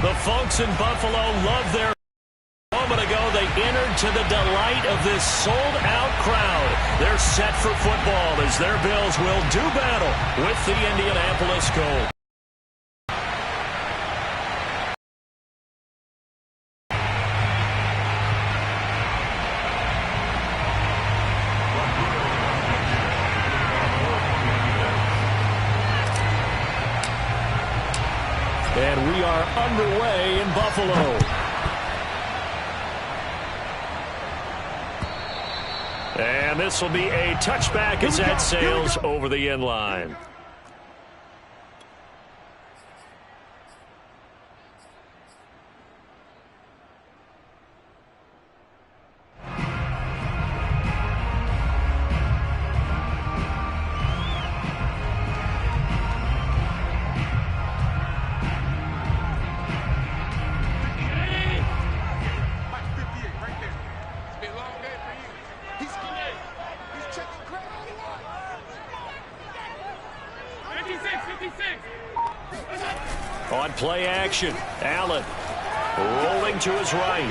The folks in Buffalo love their... A moment ago, they entered to the delight of this sold-out crowd. They're set for football as their Bills will do battle with the Indianapolis Colts. And we are underway in Buffalo. And this will be a touchback as that sails over the end line. On play action, Allen rolling to his right.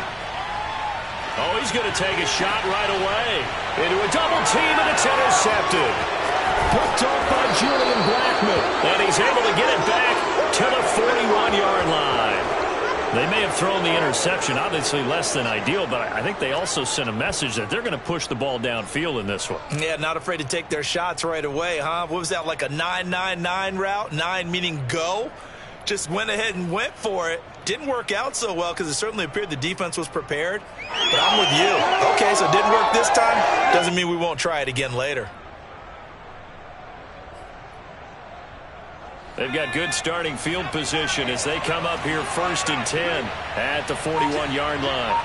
Oh, he's going to take a shot right away. Into a double team, and it's intercepted. Picked off by Julian Blackman. And he's able to get it back to the 41-yard line. They may have thrown the interception, obviously less than ideal, but I think they also sent a message that they're going to push the ball downfield in this one. Yeah, not afraid to take their shots right away, huh? What was that, like a 9-9-9 route? 9 meaning go? Just went ahead and went for it. Didn't work out so well because it certainly appeared the defense was prepared. But I'm with you. Okay, so it didn't work this time. Doesn't mean we won't try it again later. They've got good starting field position as they come up here 1st and 10 at the 41-yard line.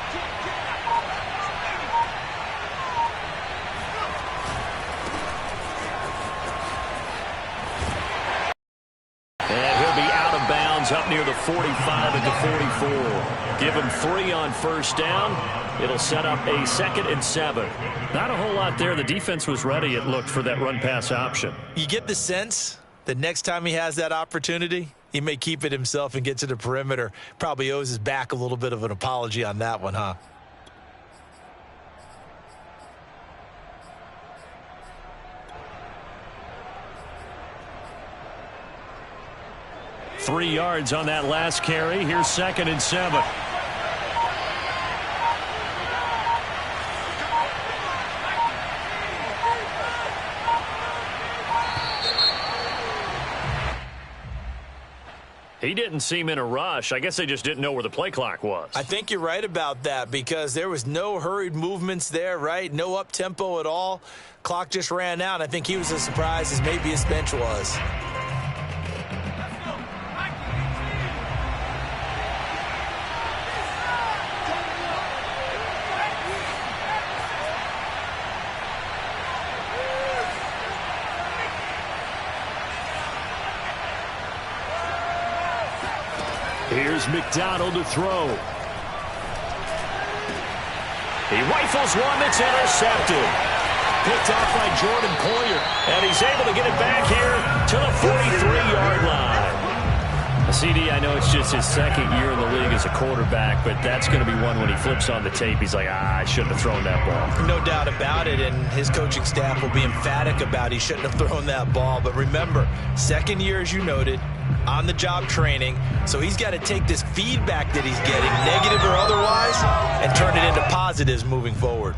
And he'll be out of bounds up near the 45 at the 44. Give him 3 on 1st down. It'll set up a 2nd and 7. Not a whole lot there. The defense was ready, it looked, for that run-pass option. You get the sense the next time he has that opportunity, he may keep it himself and get to the perimeter. Probably owes his back a little bit of an apology on that one, huh? Three yards on that last carry. Here's 2nd and 7. He didn't seem in a rush. I guess they just didn't know where the play clock was. I think you're right about that because there was no hurried movements there, right? No up-tempo at all. Clock just ran out. I think he was as surprised as maybe his bench was. Here's McDonald to throw. He rifles one that's intercepted. Picked off by Jordan Poyer. And he's able to get it back here to the 43-yard line. CD, I know it's just his 2nd year in the league as a quarterback, but that's going to be one when he flips on the tape. He's like, I shouldn't have thrown that ball. No doubt about it, and his coaching staff will be emphatic about he shouldn't have thrown that ball. But remember, 2nd year, as you noted, on-the-job training, so he's got to take this feedback that he's getting, negative or otherwise, and turn it into positives moving forward.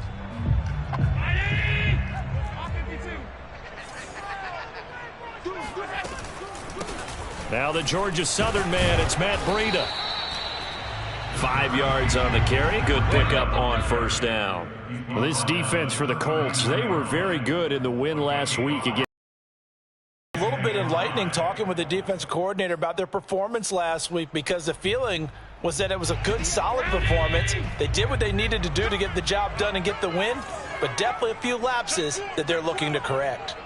Now the Georgia Southern man, it's Matt Breida. 5 yards on the carry. Good pickup on 1st down. Well, this defense for the Colts, they were very good in the win last week against. A little bit enlightening talking with the defense coordinator about their performance last week because the feeling was that it was a good, solid performance. They did what they needed to do to get the job done and get the win, but definitely a few lapses that they're looking to correct.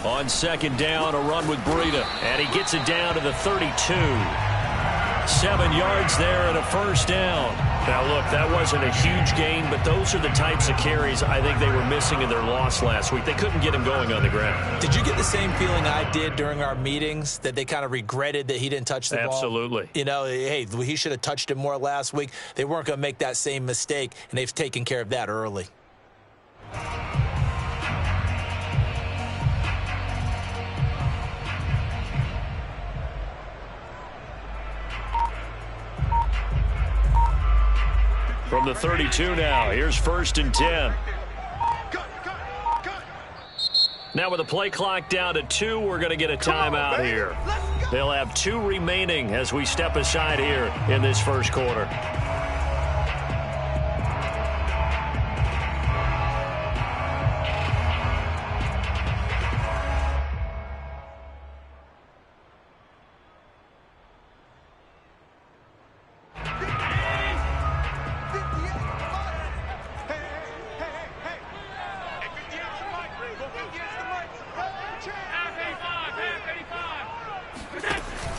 On 2nd down, a run with Breida, and he gets it down to the 32. 7 yards there and a 1st down. Now, look, that wasn't a huge gain, but those are the types of carries I think they were missing in their loss last week. They couldn't get him going on the ground. Did you get the same feeling I did during our meetings, that they kind of regretted that he didn't touch the ball? Absolutely. You know, hey, he should have touched it more last week. They weren't going to make that same mistake, and they've taken care of that early. From the 32 now, here's 1st and 10. Now with the play clock down to 2, we're going to get a timeout here. They'll have 2 remaining as we step aside here in this first quarter.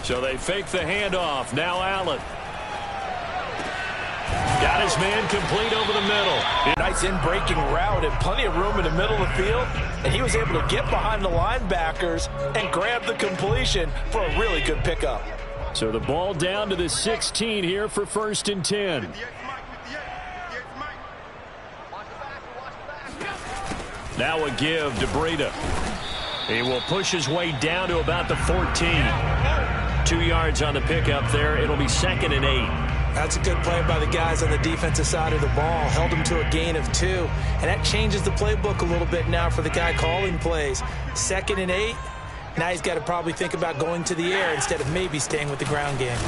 So they fake the handoff. Now Allen. Got his man complete over the middle. Nice in-breaking route and plenty of room in the middle of the field. And he was able to get behind the linebackers and grab the completion for a really good pickup. So the ball down to the 16 here for 1st and 10. Now a give to Breida. He will push his way down to about the 14. 2 yards on the pickup there. It'll be 2nd and 8. That's a good play by the guys on the defensive side of the ball. Held him to a gain of 2. And that changes the playbook a little bit now for the guy calling plays. 2nd and 8. Now he's got to probably think about going to the air instead of maybe staying with the ground game.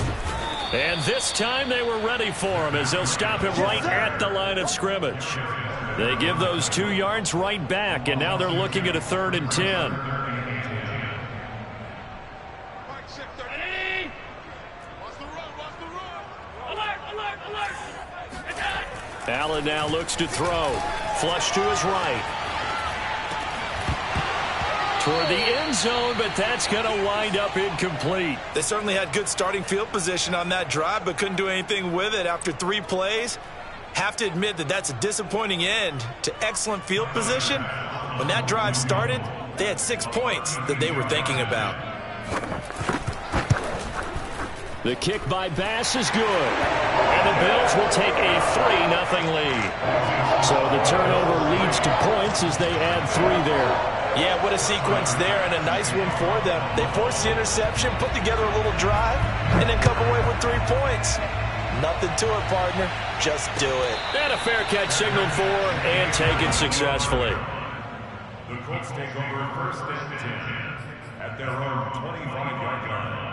And this time they were ready for him as they'll stop him right at the line of scrimmage. They give those 2 yards right back, and now they're looking at a 3rd and 10. Allen now looks to throw. Flush to his right. Toward the end zone, but that's going to wind up incomplete. They certainly had good starting field position on that drive, but couldn't do anything with it after 3 plays. Have to admit that that's a disappointing end to excellent field position. When that drive started, they had 6 points that they were thinking about. The kick by Bass is good. And the Bills will take a 3-0 lead. So the turnover leads to points as they add 3 there. Yeah, what a sequence there, and a nice one for them. They forced the interception, put together a little drive, and then come away with 3 points. Nothing to it, partner. Just do it. And a fair catch signaled for and taken successfully. The Colts take over 1st and 10 at their own 25-yard line.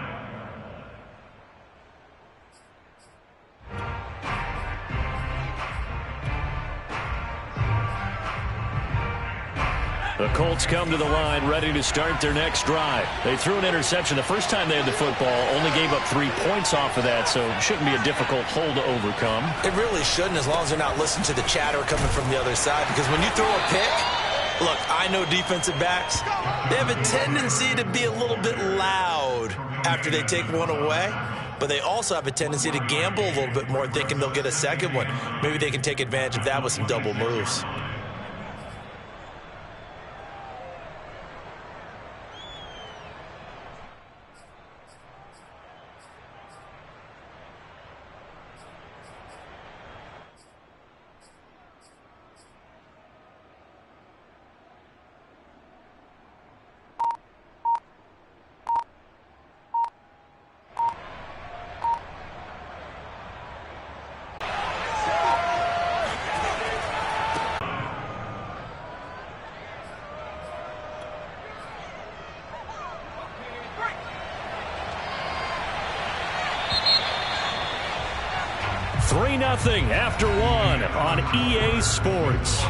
The Colts come to the line ready to start their next drive. They threw an interception the first time they had the football, only gave up 3 points off of that, so it shouldn't be a difficult hole to overcome. It really shouldn't, as long as they're not listening to the chatter coming from the other side, because when you throw a pick, look, I know defensive backs, they have a tendency to be a little bit loud after they take one away, but they also have a tendency to gamble a little bit more, thinking they'll get a second one. Maybe they can take advantage of that with some double moves. Nothing after 1 on EA Sports.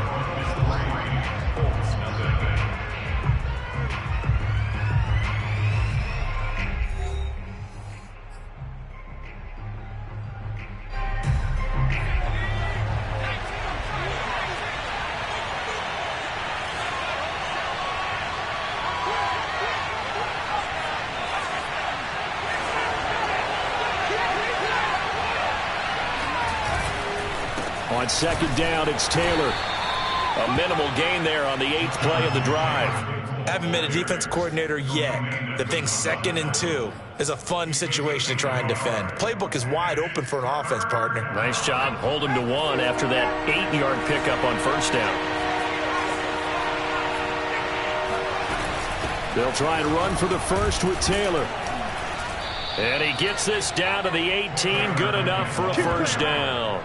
On second down, it's Taylor. A minimal gain there on the 8th play of the drive. Haven't been a defensive coordinator yet that thinks 2nd and 2 is a fun situation to try and defend. Playbook is wide open for an offense, partner. Nice job. Hold him to 1 after that 8-yard pickup on first down. They'll try and run for the first with Taylor. And he gets this down to the 18. Good enough for a first down.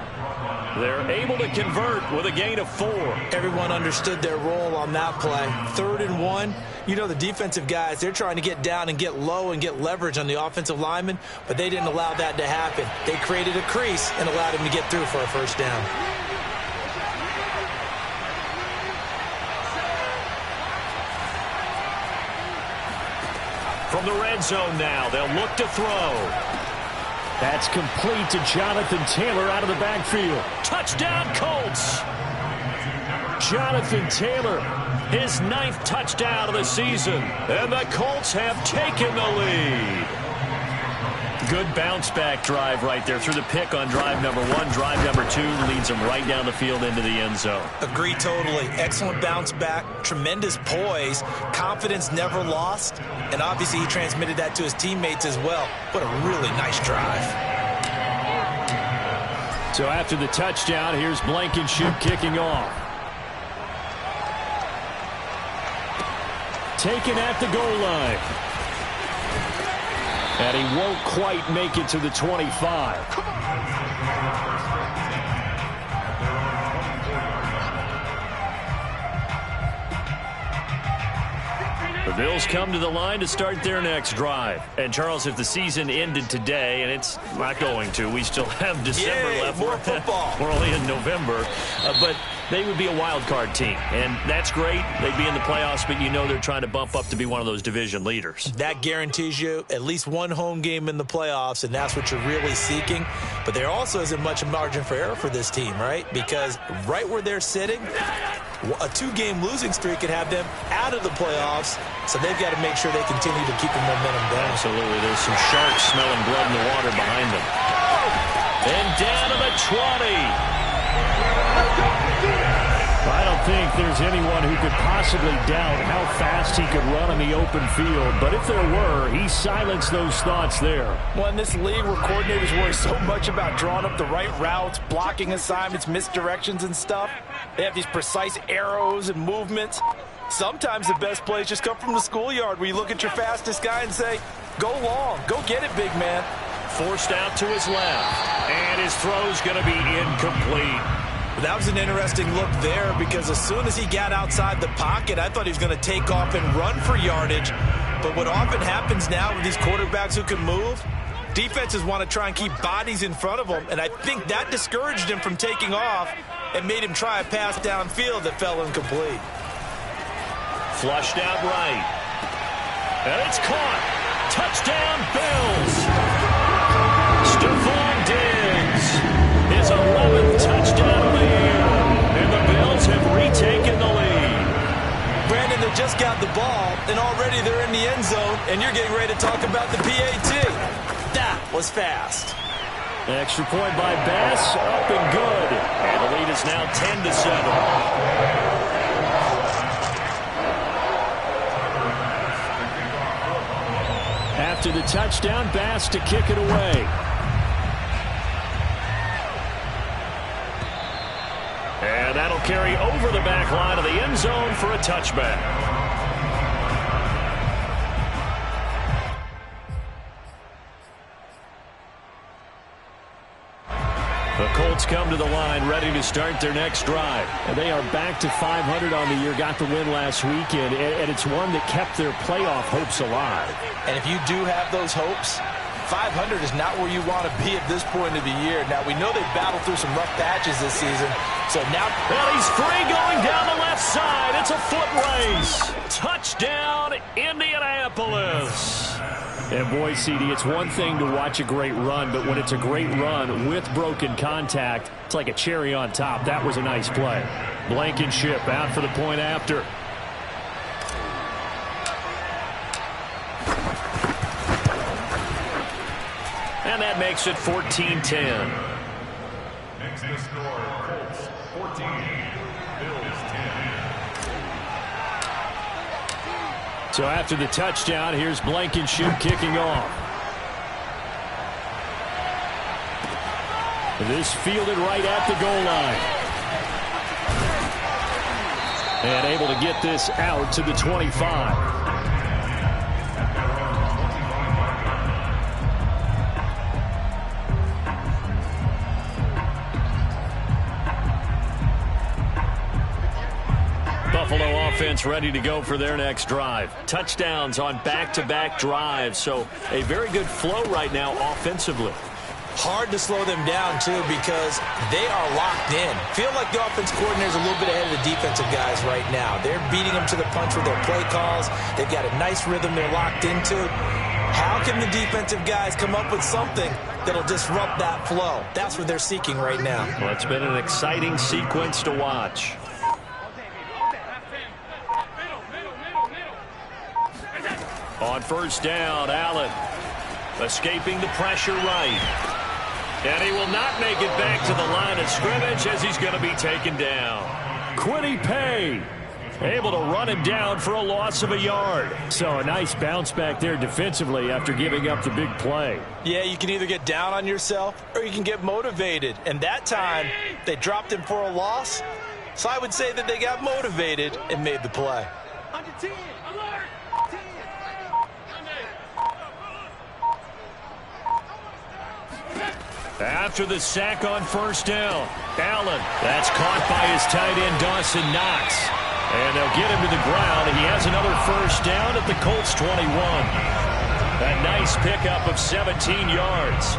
They're able to convert with a gain of 4. Everyone understood their role on that play. 3rd and 1. You know, the defensive guys, they're trying to get down and get low and get leverage on the offensive lineman, but they didn't allow that to happen. They created a crease and allowed him to get through for a first down. From the red zone now, they'll look to throw. That's complete to Jonathan Taylor out of the backfield. Touchdown, Colts! Jonathan Taylor, his 9th touchdown of the season. And the Colts have taken the lead. Good bounce-back drive right there through the pick on drive number 1. Drive number 2 leads them right down the field into the end zone. Agree totally. Excellent bounce-back, tremendous poise, confidence never lost, and obviously he transmitted that to his teammates as well. What a really nice drive. So after the touchdown, here's Blankenship kicking off. Taken at the goal line. And he won't quite make it to the 25. The Bills come to the line to start their next drive. And, Charles, if the season ended today, and it's not going to, we still have December left. More football. We're only in November. But they would be a wild card team. And that's great. They'd be in the playoffs, but you know they're trying to bump up to be one of those division leaders. That guarantees you at least one home game in the playoffs, and that's what you're really seeking. But there also isn't much margin for error for this team, right? Because right where they're sitting, a 2-game losing streak could have them out of the playoffs, so they've got to make sure they continue to keep the momentum down. Absolutely. There's some sharks smelling blood in the water behind them. And down to the 20. I don't think there's anyone who could possibly doubt how fast he could run in the open field. But if there were, he silenced those thoughts there. Well, in this league where coordinators worry so much about drawing up the right routes, blocking assignments, misdirections and stuff, they have these precise arrows and movements. Sometimes the best plays just come from the schoolyard where you look at your fastest guy and say, go long, go get it, big man. Forced out to his left, and his throw's going to be incomplete. That was an interesting look there because as soon as he got outside the pocket, I thought he was going to take off and run for yardage. But what often happens now with these quarterbacks who can move, defenses want to try and keep bodies in front of them, and I think that discouraged him from taking off and made him try a pass downfield that fell incomplete. Flushed out right. And it's caught. Touchdown, Bills. Stephon Diggs, his 11th touchdown of the year. And the Bills have retaken the lead. Brandon, they just got the ball, and already they're in the end zone, and you're getting ready to talk about the PAT. That was fast. Extra point by Bass, up and good. And the lead is now 10-7. After the touchdown, Bass to kick it away. And that'll carry over the back line of the end zone for a touchback. The Colts come to the line ready to start their next drive. And they are back to 500 on the year, got the win last weekend, and it's one that kept their playoff hopes alive. And if you do have those hopes, 500 is not where you want to be at this point of the year. Now, we know they've battled through some rough patches this season, so now... Well, he's free going down the left side. It's a foot race. Touchdown, Indianapolis. And boy, CD, it's one thing to watch a great run, but when it's a great run with broken contact, it's like a cherry on top. That was a nice play. Blankenship out for the point after. And that makes it 14-10. Makes the score Colts Bills 10. So after the touchdown, here's Blankenship kicking off. This fielded right at the goal line. And able to get this out to the 25. Buffalo offense ready to go for their next drive. Touchdowns on back-to-back drives, so a very good flow right now offensively. Hard to slow them down, too, because they are locked in. Feel like the offense coordinator is a little bit ahead of the defensive guys right now. They're beating them to the punch with their play calls. They've got a nice rhythm they're locked into. How can the defensive guys come up with something that'll disrupt that flow? That's what they're seeking right now. Well, it's been an exciting sequence to watch. On first down, Allen escaping the pressure right. And he will not make it back to the line of scrimmage as he's going to be taken down. Quiddy Pay able to run him down for a loss of a yard. So a nice bounce back there defensively after giving up the big play. Yeah, you can either get down on yourself or you can get motivated. And that time, they dropped him for a loss. So I would say that they got motivated and made the play. After the sack on first down, Allen. That's caught by his tight end, Dawson Knox. And they'll get him to the ground. He has another first down at the Colts 21. A nice pickup of 17 yards.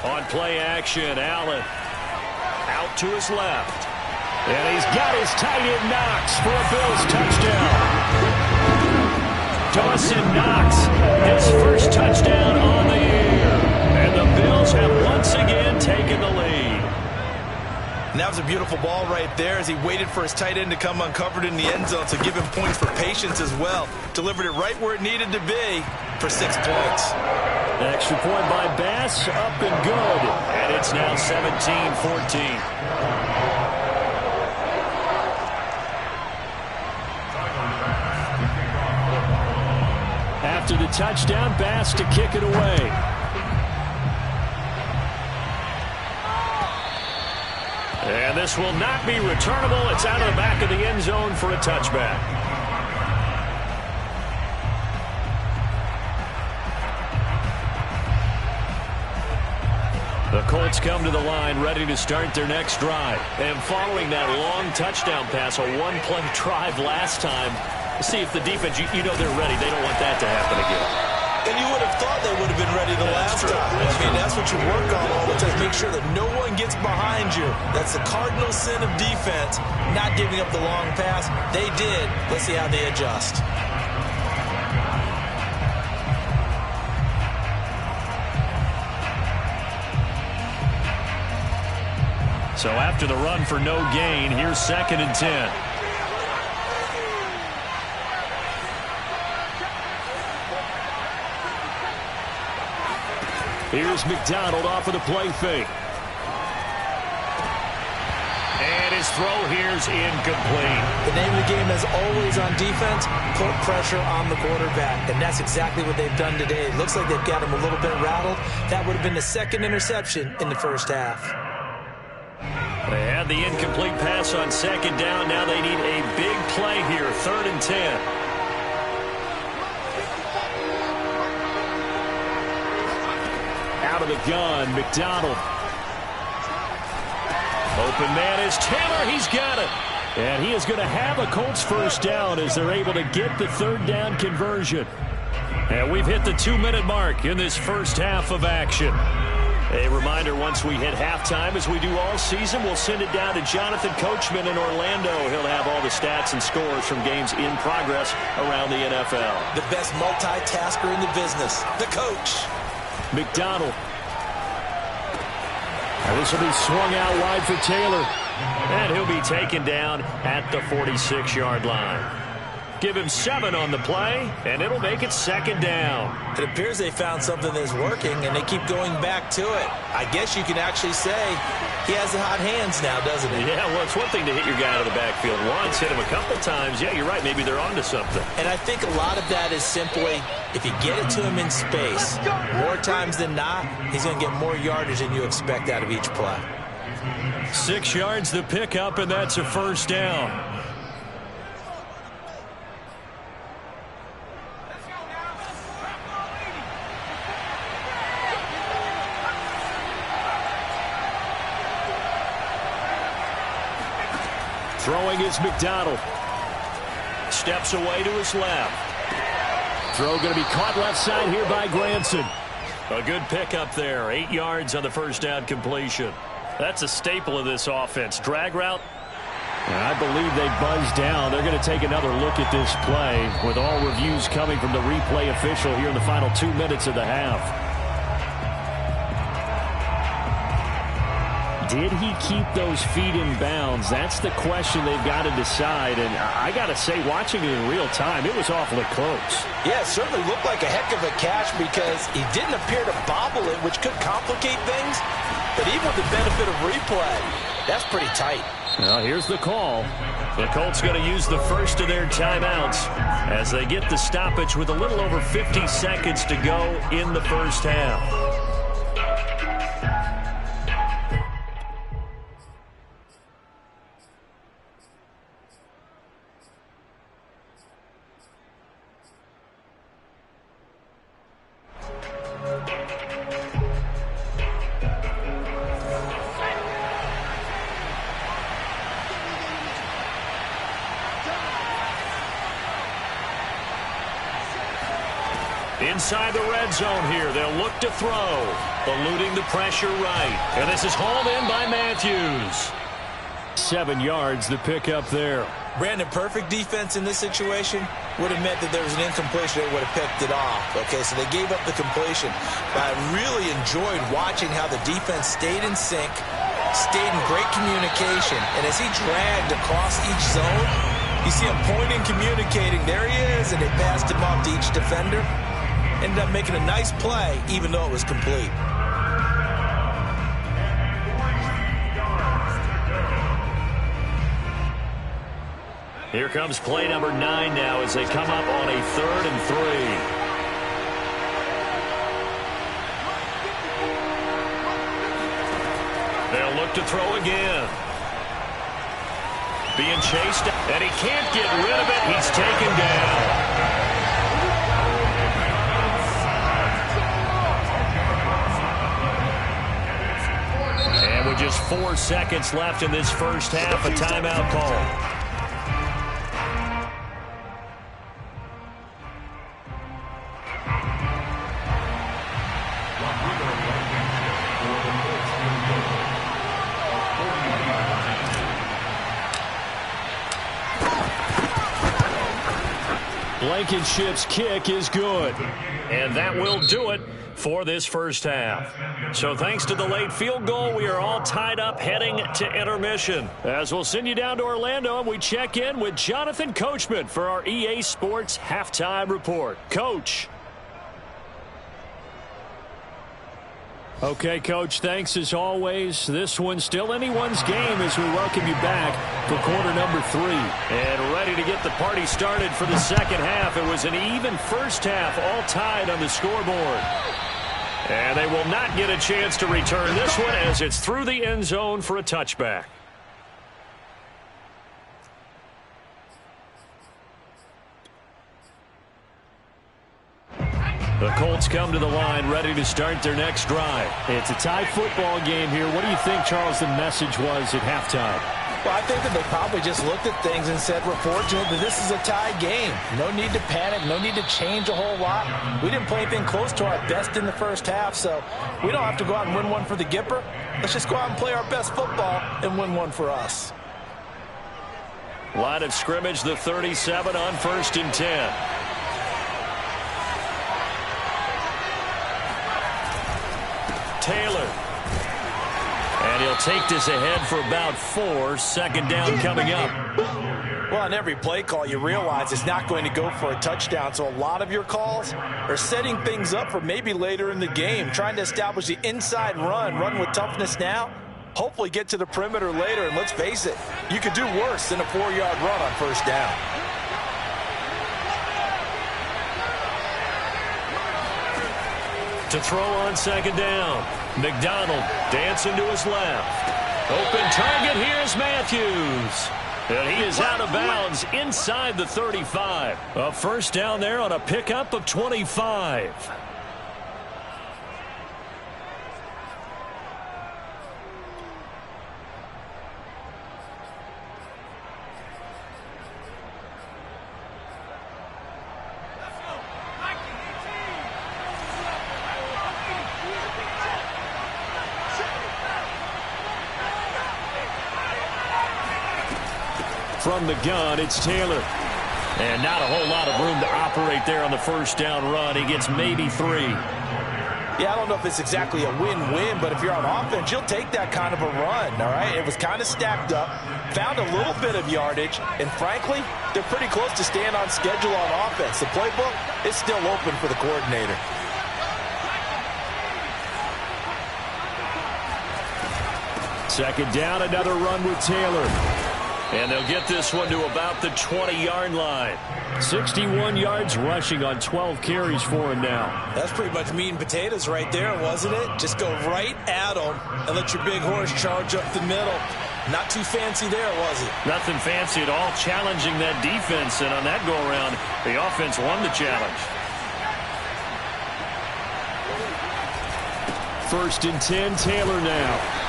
On play action, Allen out to his left. And he's got his tight end Knox for a Bills touchdown. Dawson Knox, his first touchdown on the year. And the Bills have once again taken the lead. And that was a beautiful ball right there as he waited for his tight end to come uncovered in the end zone to give him points for patience as well. Delivered it right where it needed to be for 6 points. An extra point by Bass, up and good. And it's now 17-14. After the touchdown, Bass to kick it away. And this will not be returnable. It's out of the back of the end zone for a touchback. The Colts come to the line ready to start their next drive. And following that long touchdown pass, a one-play drive last time, see if the defense, you know they're ready. They don't want that to happen again. And you would have thought they would have been ready the last time. I mean, that's what you work on all the time. Make sure that no one gets behind you. That's the cardinal sin of defense, not giving up the long pass. They did. Let's see how they adjust. So after the run for no gain, here's 2nd and 10. Here's McDonald off of the play fake. And his throw here's incomplete. The name of the game is always on defense, put pressure on the quarterback. And that's exactly what they've done today. It looks like they've got him a little bit rattled. That would have been the 2nd interception in the first half. They had the incomplete pass on 2nd down. Now they need a big play here, 3rd and 10. Out of the gun, McDonald. Open man is Taylor. He's got it. And he is going to have a Colts first down as they're able to get the 3rd down conversion. And we've hit the 2-minute mark in this first half of action. A reminder, once we hit halftime, as we do all season, we'll send it down to Jonathan Coachman in Orlando. He'll have all the stats and scores from games in progress around the NFL. The best multitasker in the business, the coach. McDonald. And this will be swung out wide for Taylor. And he'll be taken down at the 46-yard line. Give him 7 on the play, and it'll make it 2nd down. It appears they found something that's working, and they keep going back to it. I guess you can actually say he has the hot hands now, doesn't he? Yeah, well, it's one thing to hit your guy out of the backfield once, hit him a couple times. Yeah, you're right. Maybe they're onto something. And I think a lot of that is simply if you get it to him in space, more times than not, he's going to get more yardage than you expect out of each play. 6 yards the pickup, and that's a 1st down. Throwing is McDonald. Steps away to his left. Throw going to be caught left side here by Granson. A good pickup there. 8 yards on the 1st down completion. That's a staple of this offense. Drag route. And I believe they buzzed down. They're going to take another look at this play with all reviews coming from the replay official here in the final 2 minutes of the half. Did he keep those feet in bounds? That's the question they've got to decide. And I got to say, watching it in real time, it was awfully close. Yeah, it certainly looked like a heck of a catch because he didn't appear to bobble it, which could complicate things. But even with the benefit of replay, that's pretty tight. Well, here's the call. The Colts going to use the first of their timeouts as they get the stoppage with a little over 50 seconds to go in the 1st half. Inside the red zone here, they'll look to throw. Eluding the pressure right. And this is hauled in by Matthews. 7 yards, the pickup there. Brandon, perfect defense in this situation would have meant that there was an incompletion that would have picked it off. Okay, so they gave up the completion. But I really enjoyed watching how the defense stayed in sync, stayed in great communication. And as he dragged across each zone, you see him pointing, communicating. There he is, and they passed him off to each defender. Ended up making a nice play, even though it was complete. Here comes play number 9 now as they come up on a 3rd and 3. They'll look to throw again. Being chased, and he can't get rid of it. He's taken down. And with just 4 seconds left in this 1st half, a timeout call. Blankenship's kick is good. And that will do it for this 1st half. So thanks to the late field goal, we are all tied up heading to intermission. As we'll send you down to Orlando, and we check in with Jonathan Coachman for our EA Sports Halftime Report. Coach. Okay, Coach, thanks as always. This one's still anyone's game as we welcome you back for quarter number 3. And ready to get the party started for the 2nd half. It was an even 1st half, all tied on the scoreboard. And they will not get a chance to return this one as it's through the end zone for a touchback. The Colts come to the line ready to start their next drive. It's a tie football game here. What do you think, Charles, the message was at halftime? Well, I think that they probably just looked at things and said, we're fortunate that this is a tie game. No need to panic. No need to change a whole lot. We didn't play anything close to our best in the 1st half, so we don't have to go out and win one for the Gipper. Let's just go out and play our best football and win one for us. Line of scrimmage, the 37 on 1st and 10. Taylor. And he'll take this ahead for about 4. 2nd down coming up. Well, on every play call, you realize it's not going to go for a touchdown, so a lot of your calls are setting things up for maybe later in the game, trying to establish the inside run with toughness now, hopefully get to the perimeter later, and let's face it, you could do worse than a 4-yard run on first down. To throw on second down, McDonald dancing to his left. Open target, here's Matthews. And he is out of bounds inside the 35. A first down there on a pickup of 25. From the gun, it's Taylor. And not a whole lot of room to operate there on the first down run. He gets maybe 3. Yeah, I don't know if it's exactly a win-win, but if you're on offense, you'll take that kind of a run, all right? It was kind of stacked up, found a little bit of yardage, and frankly, they're pretty close to staying on schedule on offense. The playbook is still open for the coordinator. Second down, another run with Taylor. And they'll get this one to about the 20-yard line. 61 yards rushing on 12 carries for him now. That's pretty much meat and potatoes right there, wasn't it? Just go right at them and let your big horse charge up the middle. Not too fancy there, was it? Nothing fancy at all, challenging that defense. And on that go-around, the offense won the challenge. First and 10, Taylor now.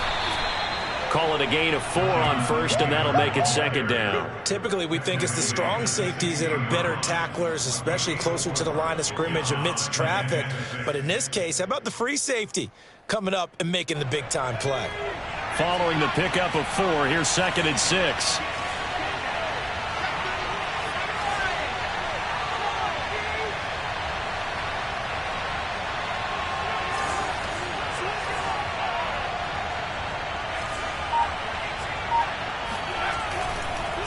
Call it a gain of 4 on first, and that'll make it second down. Typically, we think it's the strong safeties that are better tacklers, especially closer to the line of scrimmage amidst traffic. But in this case, how about the free safety coming up and making the big-time play? Following the pickup of 4, here's second and 6.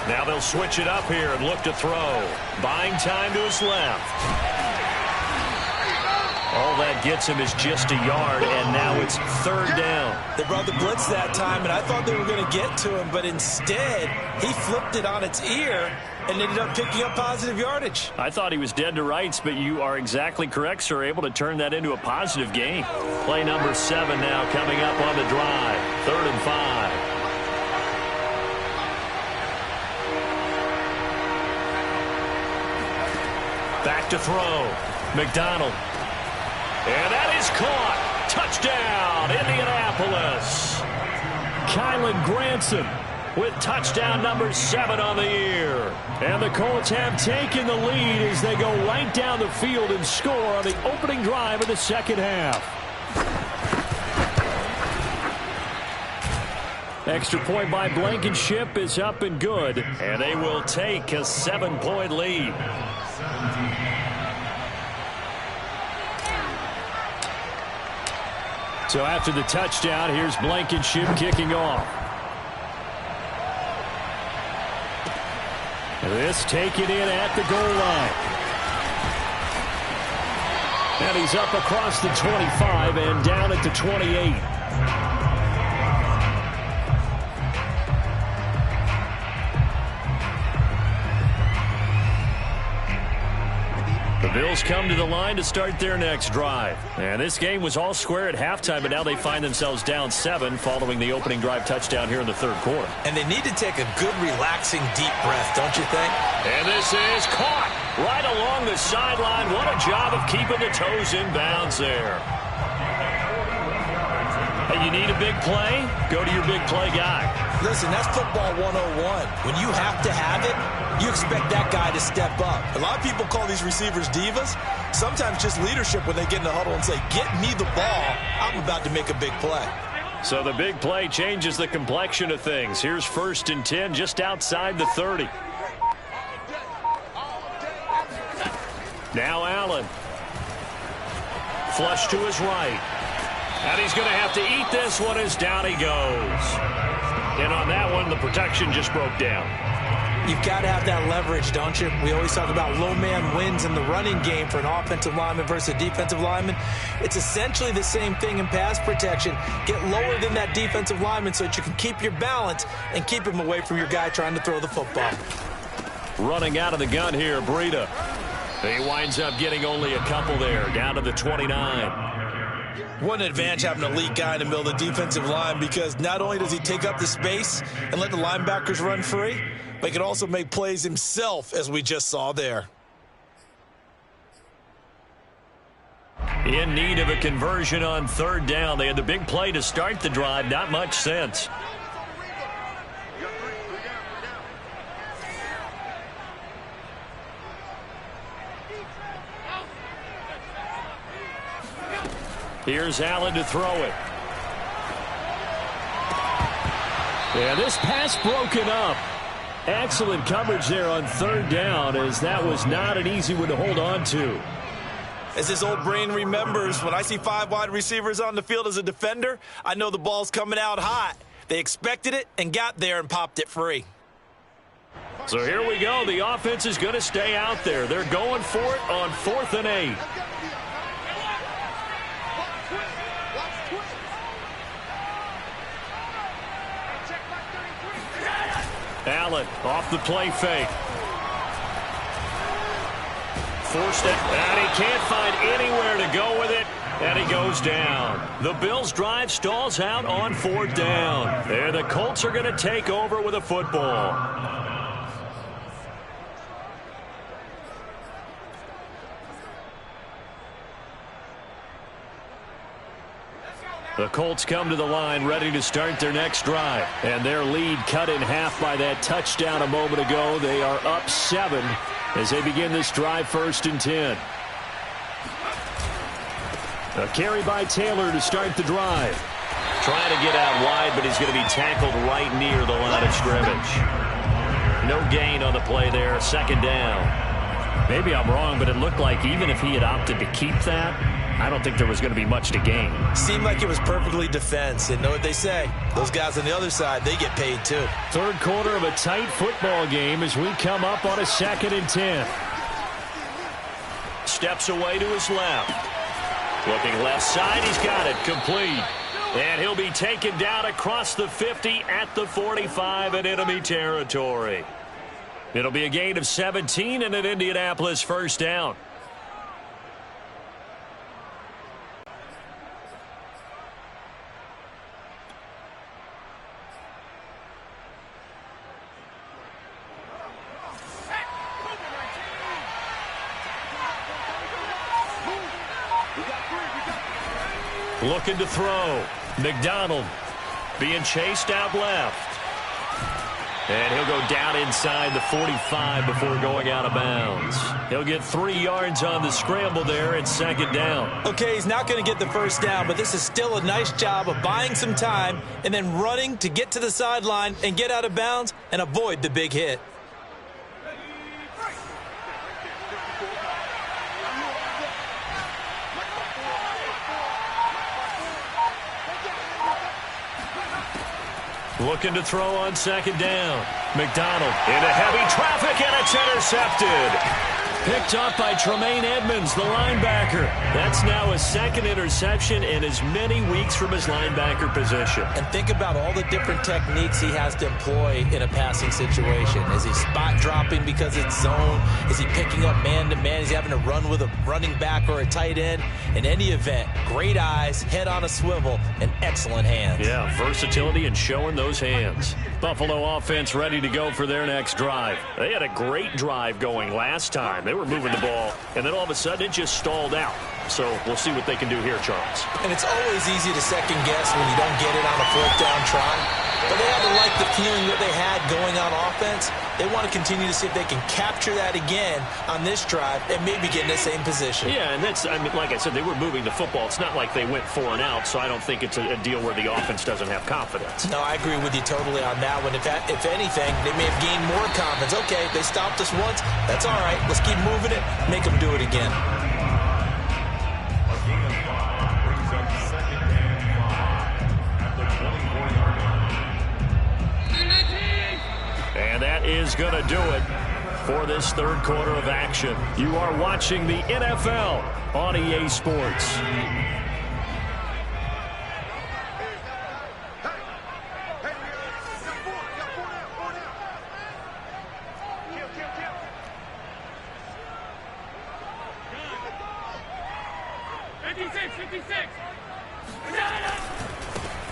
Now they'll switch it up here and look to throw. Buying time to his left. All that gets him is just a yard, and now it's third down. They brought the blitz that time, and I thought they were going to get to him, but instead he flipped it on its ear and ended up picking up positive yardage. I thought he was dead to rights, but you are exactly correct, sir. Able to turn that into a positive gain. Play number 7 now coming up on the drive. 3rd and 5. Back to throw. McDonald. And that is caught. Touchdown, Indianapolis. Kylan Granson with touchdown number 7 on the year. And the Colts have taken the lead as they go right down the field and score on the opening drive of the second half. Extra point by Blankenship is up and good. And they will take a 7-point lead. So after the touchdown, here's Blankenship kicking off. This taken in at the goal line. And he's up across the 25 and down at the 28. The Bills come to the line to start their next drive. And this game was all square at halftime, but now they find themselves down 7 following the opening drive touchdown here in the third quarter. And they need to take a good, relaxing, deep breath, don't you think? And this is caught right along the sideline. What a job of keeping the toes in bounds there. Hey, you need a big play? Go to your big play guy. Listen, that's football 101. When you have to have it, you expect that guy to step up. A lot of people call these receivers divas. Sometimes just leadership when they get in the huddle and say, get me the ball. I'm about to make a big play. So the big play changes the complexion of things. Here's 1st and 10 just outside the 30. Now Allen. Flush to his right. And he's going to have to eat this one as down he goes. And on that one, the protection just broke down. You've got to have that leverage, don't you? We always talk about low man wins in the running game for an offensive lineman versus a defensive lineman. It's essentially the same thing in pass protection. Get lower than that defensive lineman so that you can keep your balance and keep him away from your guy trying to throw the football. Running out of the gun here, Breida. He winds up getting only a couple there, down to the 29. What an advantage having an elite guy in the middle of the defensive line, because not only does he take up the space and let the linebackers run free, but he can also make plays himself, as we just saw there. In need of a conversion on third down. They had the big play to start the drive. Not much sense. Here's Allen to throw it. Yeah, this pass broken up. Excellent coverage there on third down, as that was not an easy one to hold on to. As his old brain remembers, when I see 5 wide receivers on the field as a defender, I know the ball's coming out hot. They expected it and got there and popped it free. So here we go. The offense is going to stay out there. They're going for it on 4th and 8. Allen off the play fake. Forced it, and he can't find anywhere to go with it, and he goes down. The Bills' drive stalls out on 4th down. And the Colts are going to take over with a football. The Colts come to the line ready to start their next drive. And their lead cut in half by that touchdown a moment ago. They are up 7 as they begin this drive, 1st and 10. A carry by Taylor to start the drive. Trying to get out wide, but he's going to be tackled right near the line of scrimmage. No gain on the play there, 2nd down. Maybe I'm wrong, but it looked like even if he had opted to keep that, I don't think there was going to be much to gain. Seemed like it was perfectly defense. And know what they say? Those guys on the other side, they get paid too. Third quarter of a tight football game as we come up on a 2nd and 10. Steps away to his left. Looking left side, he's got it complete. And he'll be taken down across the 50 at the 45 in enemy territory. It'll be a gain of 17 and an Indianapolis 1st down. Looking to throw. McDonald being chased out left. And he'll go down inside the 45 before going out of bounds. He'll get 3 yards on the scramble there at 2nd down. Okay, he's not going to get the 1st down, but this is still a nice job of buying some time and then running to get to the sideline and get out of bounds and avoid the big hit. Looking to throw on 2nd down. McDonald into heavy traffic, and it's intercepted. Picked up by Tremaine Edmonds, the linebacker. That's now his 2nd interception in as many weeks from his linebacker position. And think about all the different techniques he has to employ in a passing situation. Is he spot dropping because it's zone? Is he picking up man-to-man? Is he having to run with a running back or a tight end? In any event, great eyes, head on a swivel, and excellent hands. Yeah, versatility and showing those hands. Buffalo offense ready to go for their next drive. They had a great drive going last time. They were moving the ball, and then all of a sudden it just stalled out. So we'll see what they can do here, Charles. And it's always easy to second guess when you don't get it on a 4th down try. But they had to like the feeling that they had going on offense. They want to continue to see if they can capture that again on this drive and maybe get in the same position. Yeah, and that's, I mean, like I said, they were moving the football. It's not like they went 4 and out, so I don't think it's a deal where the offense doesn't have confidence. No, I agree with you totally on that one. If anything, they may have gained more confidence. Okay, they stopped us once. That's all right. Let's keep moving it. Make them do it again. A gain of 5 brings up 2nd and 5 at the 24-yard line. And that is is going to do it for this third quarter of action. You are watching the NFL on EA Sports.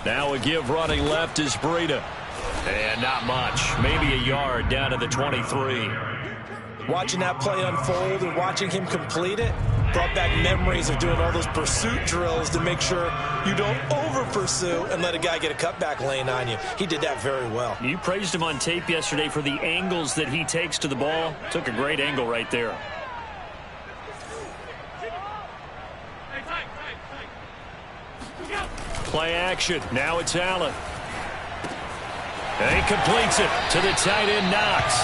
Now a give running left is Breida. And not much. Maybe a yard down to the 23. Watching that play unfold and watching him complete it brought back memories of doing all those pursuit drills to make sure you don't over-pursue and let a guy get a cutback lane on you. He did that very well. You praised him on tape yesterday for the angles that he takes to the ball. Took a great angle right there. Play action. Now it's Allen. And he completes it to the tight end, Knox.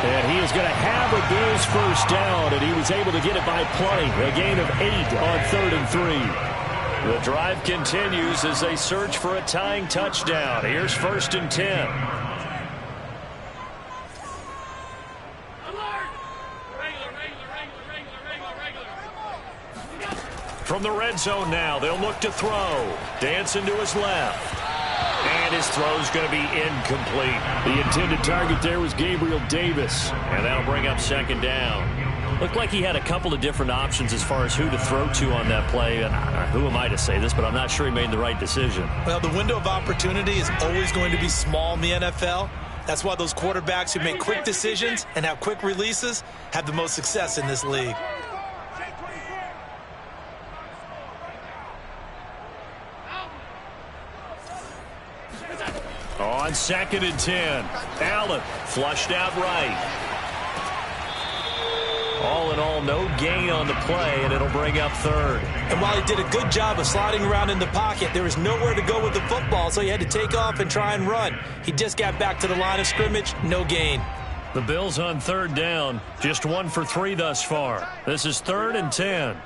And he is going to have a Bills first down, and he was able to get it by plenty. A gain of 8 on 3rd and 3. The drive continues as they search for a tying touchdown. Here's 1st and 10. From the red zone now, they'll look to throw. Dancing to his left. And his throw's going to be incomplete. The intended target there was Gabriel Davis. And that'll bring up 2nd down. Looked like he had a couple of different options as far as who to throw to on that play. And who am I to say this, but I'm not sure he made the right decision. Well, the window of opportunity is always going to be small in the NFL. That's why those quarterbacks who make quick decisions and have quick releases have the most success in this league. On 2nd and 10, Allen flushed out right. All in all, no gain on the play, and it'll bring up 3rd. And while he did a good job of sliding around in the pocket, there was nowhere to go with the football, so he had to take off and try and run. He just got back to the line of scrimmage, no gain. The Bills on 3rd down, just 1 for 3 thus far. This is 3rd and 10.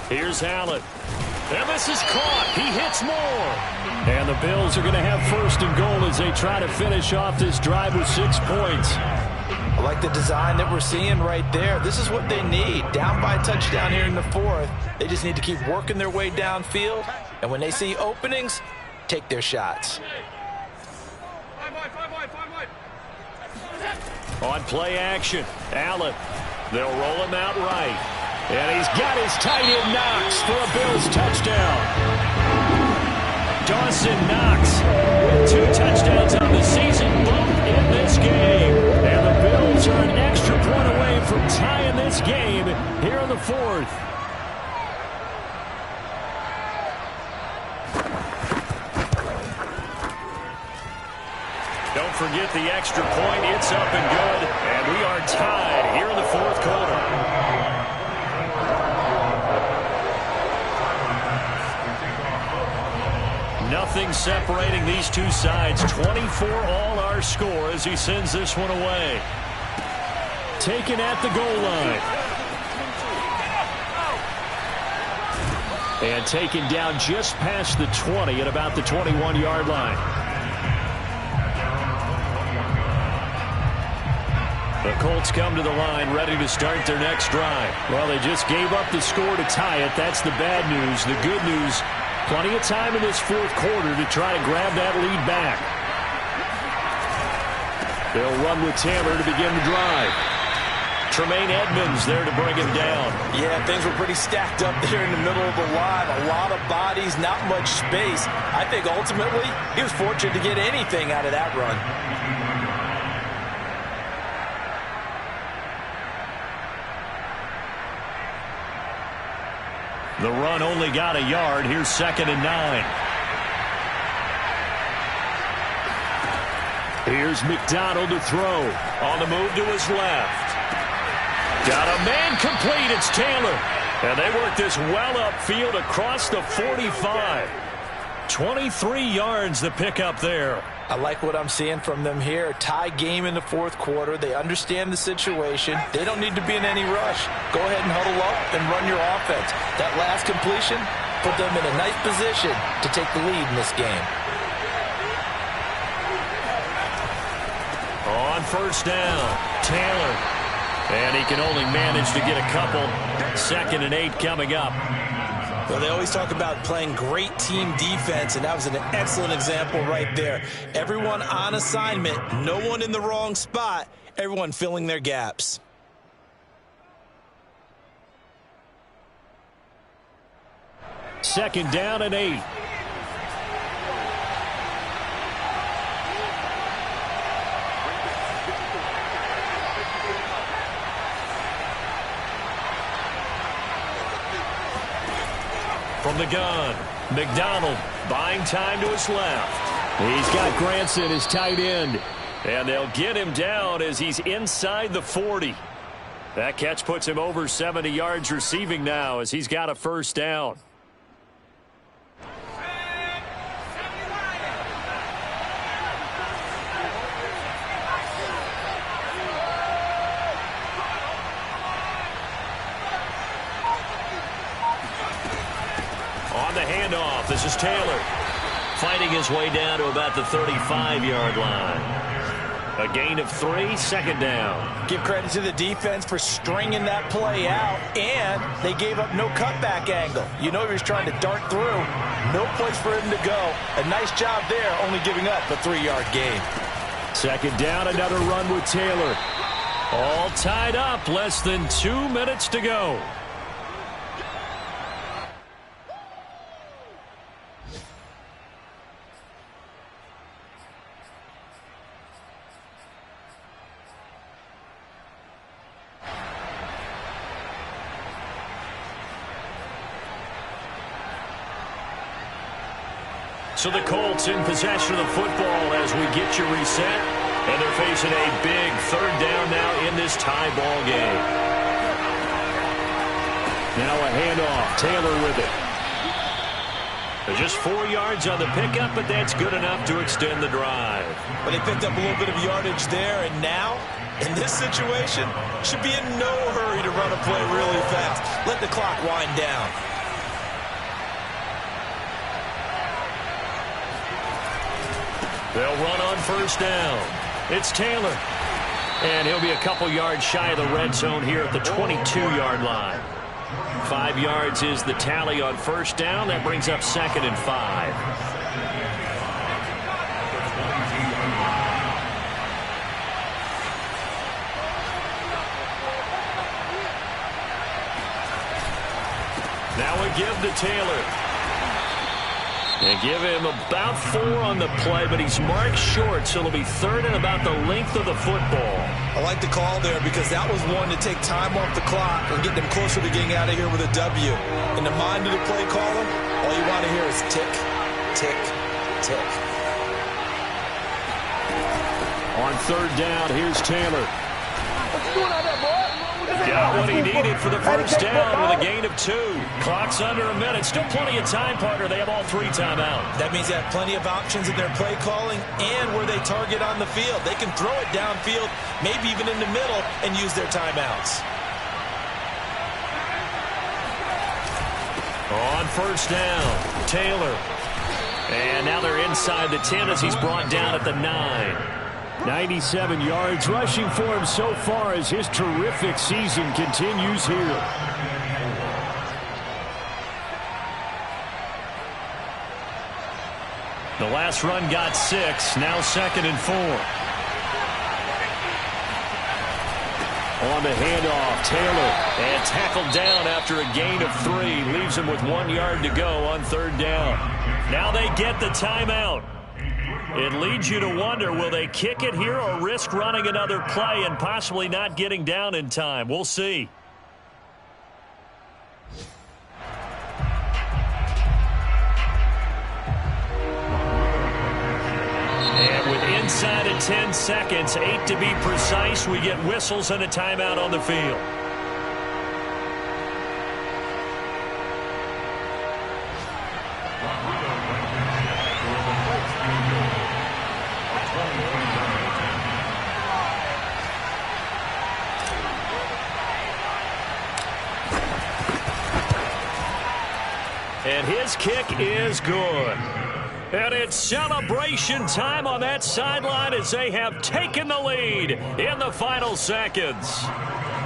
Here's Allen. And this is caught. He hits more. And the Bills are going to have 1st and goal as they try to finish off this drive with 6 points. I like the design that we're seeing right there. This is what they need. Down by a touchdown here in the 4th. They just need to keep working their way downfield. And when they see openings, take their shots. On play action, Allen. They'll roll him out right. And he's got his tight end Knox for a Bills touchdown. Dawson Knox with 2 touchdowns on the season, both in this game. And the Bills are an extra point away from tying this game here in the 4th. Don't forget the extra point. It's up and good. And we are tied here in the 4th quarter. Nothing separating these two sides. 24 all our score as he sends this one away. Taken at the goal line. And taken down just past the 20 at about the 21-yard line. The Colts come to the line ready to start their next drive. Well, they just gave up the score to tie it. That's the bad news. The good news, plenty of time in this 4th quarter to try to grab that lead back. They'll run with Taylor to begin the drive. Tremaine Edmonds there to bring him down. Yeah, things were pretty stacked up there in the middle of the line. A lot of bodies, not much space. I think ultimately he was fortunate to get anything out of that run. The run only got a yard. Here's 2nd and 9. Here's McDonald to throw. On the move to his left. Got a man complete. It's Taylor. And they work this well upfield across the 45. 23 yards the pickup there. I like what I'm seeing from them here. Tie game in the fourth quarter. They understand the situation. They don't need to be in any rush. Go ahead and huddle up and run your offense. That last completion put them in a nice position to take the lead in this game. On first down, Taylor. And he can only manage to get a couple. 2nd and 8 coming up. Well, they always talk about playing great team defense, and that was an excellent example right there. Everyone on assignment, no one in the wrong spot, everyone filling their gaps. Second down and 8. From the gun, McDonald buying time to his left. He's got Granson, his tight end. And they'll get him down as he's inside the 40. That catch puts him over 70 yards receiving now as he's got a first down. On the handoff, this is Taylor. Fighting his way down to about the 35-yard line. A gain of 3, 2nd down. Give credit to the defense for stringing that play out, and they gave up no cutback angle. You know he was trying to dart through. No place for him to go. A nice job there, only giving up a 3-yard gain. 2nd down, another run with Taylor. All tied up, less than 2 minutes to go. So the Colts in possession of the football as we get you reset. And they're facing a big 3rd down now in this tie ball game. Now a handoff. Taylor with it. They're just 4 yards on the pickup, but that's good enough to extend the drive. But they picked up a little bit of yardage there, and now, in this situation, should be in no hurry to run a play really fast. Let the clock wind down. They'll run on first down. It's Taylor. And he'll be a couple yards shy of the red zone here at the 22-yard line. 5 yards is the tally on first down. That brings up 2nd and 5. Now we give to Taylor. And give him about 4 on the play, but he's marked short, so it'll be 3rd and about the length of the football. I like the call there because that was one to take time off the clock and get them closer to getting out of here with a W. In the mind of the play caller, all you want to hear is tick, tick, tick. On 3rd down, here's Taylor. What you doing out there, boy? Got what he needed for the first down with a gain of 2. Clock's under a minute. Still plenty of time, partner. They have all 3 timeouts. That means they have plenty of options in their play calling and where they target on the field. They can throw it downfield, maybe even in the middle, and use their timeouts. On first down, Taylor. And now they're inside the 10 as he's brought down at the 9. 97 yards rushing for him so far as his terrific season continues here. The last run got 6, now 2nd and 4. On the handoff, Taylor, and tackled down after a gain of 3. Leaves him with 1 yard to go on 3rd down. Now they get the timeout. It leads you to wonder, will they kick it here or risk running another play and possibly not getting down in time? We'll see. And with inside of 10 seconds, 8 to be precise, we get whistles and a timeout on the field. And his kick is good. And it's celebration time on that sideline as they have taken the lead in the final seconds.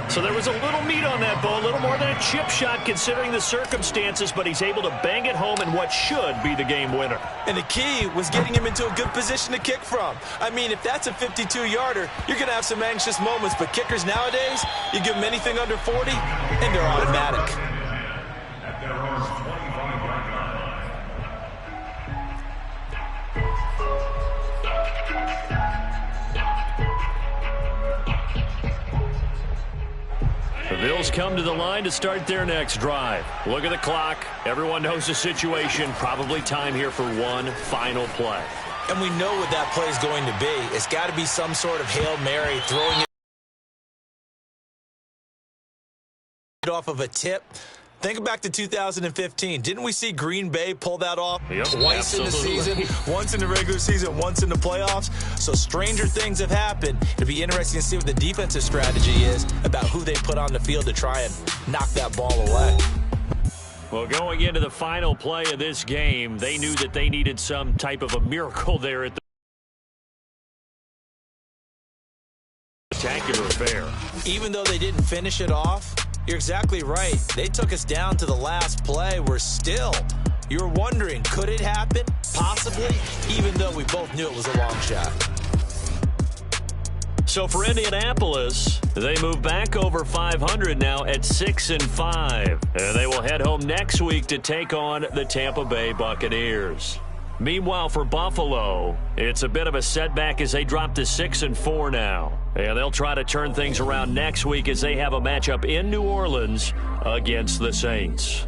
So there was a little meat on that ball, a little more than a chip shot considering the circumstances, but he's able to bang it home in what should be the game winner. And the key was getting him into a good position to kick from. I mean, if that's a 52-yarder, you're going to have some anxious moments, but kickers nowadays, you give them anything under 40, and they're automatic. At their own 25-yard line. The Bills come to the line to start their next drive. Look at the clock. Everyone knows the situation. Probably time here for one final play. And we know what that play is going to be. It's got to be some sort of Hail Mary, throwing it off of a tip. Think back to 2015. Didn't we see Green Bay pull that off twice in the season? Once in the regular season, once in the playoffs. So stranger things have happened. It'll be interesting to see what the defensive strategy is about who they put on the field to try and knock that ball away. Well, going into the final play of this game, they knew that they needed some type of a miracle there at the spectacular affair. Even though they didn't finish it off, you're exactly right. They took us down to the last play. We're still, you're wondering, could it happen? Possibly, even though we both knew it was a long shot. So for Indianapolis, they move back over 500 now at 6-5. And they will head home next week to take on the Tampa Bay Buccaneers. Meanwhile, for Buffalo, it's a bit of a setback as they drop to 6-4 now. And they'll try to turn things around next week as they have a matchup in New Orleans against the Saints.